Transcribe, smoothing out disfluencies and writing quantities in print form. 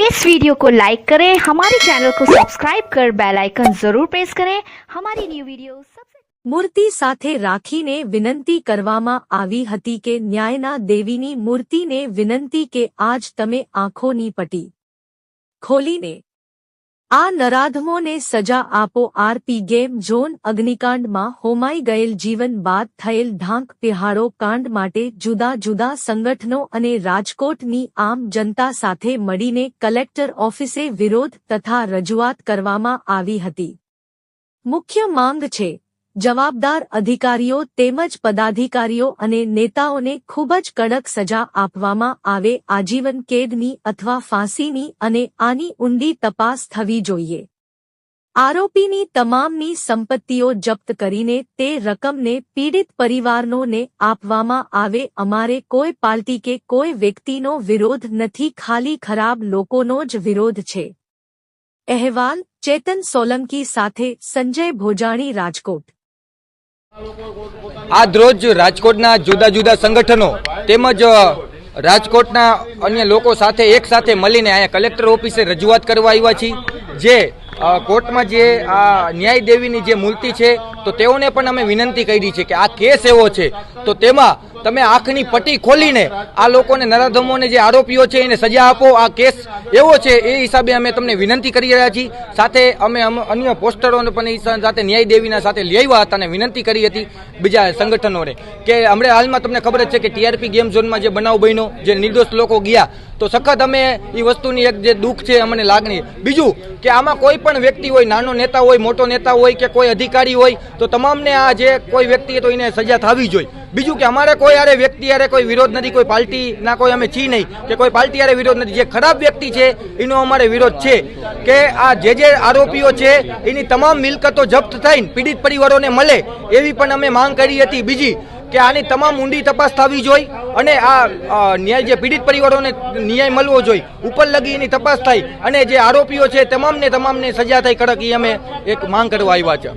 इस वीडियो को लाइक करें, हमारे चैनल को सब्सक्राइब कर बेल आइकन जरूर प्रेस करें हमारी न्यू वीडियो सबसे। મૂર્તિ સાથે રાખીને વિનંતી કરવામાં આવી હતી કે ન્યાયના દેવીની મૂર્તિને વિનંતી કે આજ તમે આંખોની પટ્ટી ખોલીને આ નરાધમોને સજા આપો। આરપી ગેમ ઝોન અગ્નિકાંડમાં હોમાઈ ગયેલ જીવન બાદ થયેલ ઢાંક તિહાડો કાંડ માટે જુદા જુદા સંગઠનો અને રાજકોટની આમ જનતા સાથે મળીને કલેક્ટર ઓફિસે વિરોધ તથા રજૂઆત કરવામાં આવી હતી। મુખ્ય માંગ છે જવાબદાર અધિકારીઓ તેમજ પદાધિકારીઓ અને નેતાઓને ખૂબ જ કડક સજા આપવામાં આવે, આજીવન કેદની અથવા ફાંસીની, અને આની ઊંડી તપાસ થવી જોઈએ। આરોપીની તમામની સંપત્તિઓ જપ્ત કરીને તે રકમને પીડિત પરિવારોને આપવામાં આવે। અમારે કોઈ પાર્ટી કે કોઈ વ્યક્તિનો વિરોધ નથી, ખાલી ખરાબ લોકોનો જ વિરોધ છે। અહેવાલ ચેતન સોલંકી સાથે સંજય ભોજાણી, રાજકોટ। આજ રોજ રાજકોટના જુદા જુદા સંગઠનો તેમજ રાજકોટના અન્ય લોકો સાથે એક સાથે મળીને અહીંયા કલેક્ટર ઓફિસે રજૂઆત કરવા આવ્યા છીએ। જે કોર્ટમાં જે આ ન્યાય દેવીની જે મૂર્તિ છે તો તેઓને પણ અમે વિનંતી કરી છે કે આ કેસ એવો છે તો તેમાં તમે આંખની પટ્ટી ખોલીને આ લોકોને નરાધમોને જે આરોપીઓ છે એને સજા આપો। આ કેસ એવો છે એ હિસાબે અમે તમને વિનંતી કરી રહ્યા છીએ। સાથે અમે અન્ય પોસ્ટરોને પણ એ સાથે ન્યાય દેવીના સાથે લઈ આવ્યા હતા અને વિનંતી કરી હતી બીજા સંગઠનોને કે હમણાં હાલમાં તમને ખબર જ છે કે ટીઆરપી ગેમ ઝોનમાં જે બનાવ બન્યો, જે નિર્દોષ લોકો ગયા, તો સખત અમે એ વસ્તુની એક જે દુઃખ છે અમને લાગણી। બીજું કે આમાં કોઈ પણ વ્યક્તિ હોય, નાનો નેતા હોય, મોટો નેતા હોય કે કોઈ અધિકારી હોય, તો તમામને આ જે કોઈ વ્યક્તિ તો એને સજા થવી જોઈએ। બીજું કે અમારે કોઈ યારે વ્યક્તિ યારે કોઈ વિરોધ નથી, કોઈ પાર્ટીના કોઈ અમે છીએ નહીં કે કોઈ પાર્ટી યારે વિરોધ નથી। જે ખરાબ વ્યક્તિ છે એનો અમારે વિરોધ છે કે આ જે આરોપીઓ છે એની તમામ મિલકતો જપ્ત થઈને પીડિત પરિવારોને મળે એવી પણ અમે માંગ કરી હતી। બીજી કે આની તમામ ઊંડી તપાસ થવી જોઈએ અને આ ન્યાય જે પીડિત પરિવારોને ન્યાય મળવો જોઈએ, ઉપર લગી એની તપાસ થાય અને જે આરોપીઓ છે તમામને સજા થાય કડક, એ અમે એક માંગ કરવા આવ્યા છે।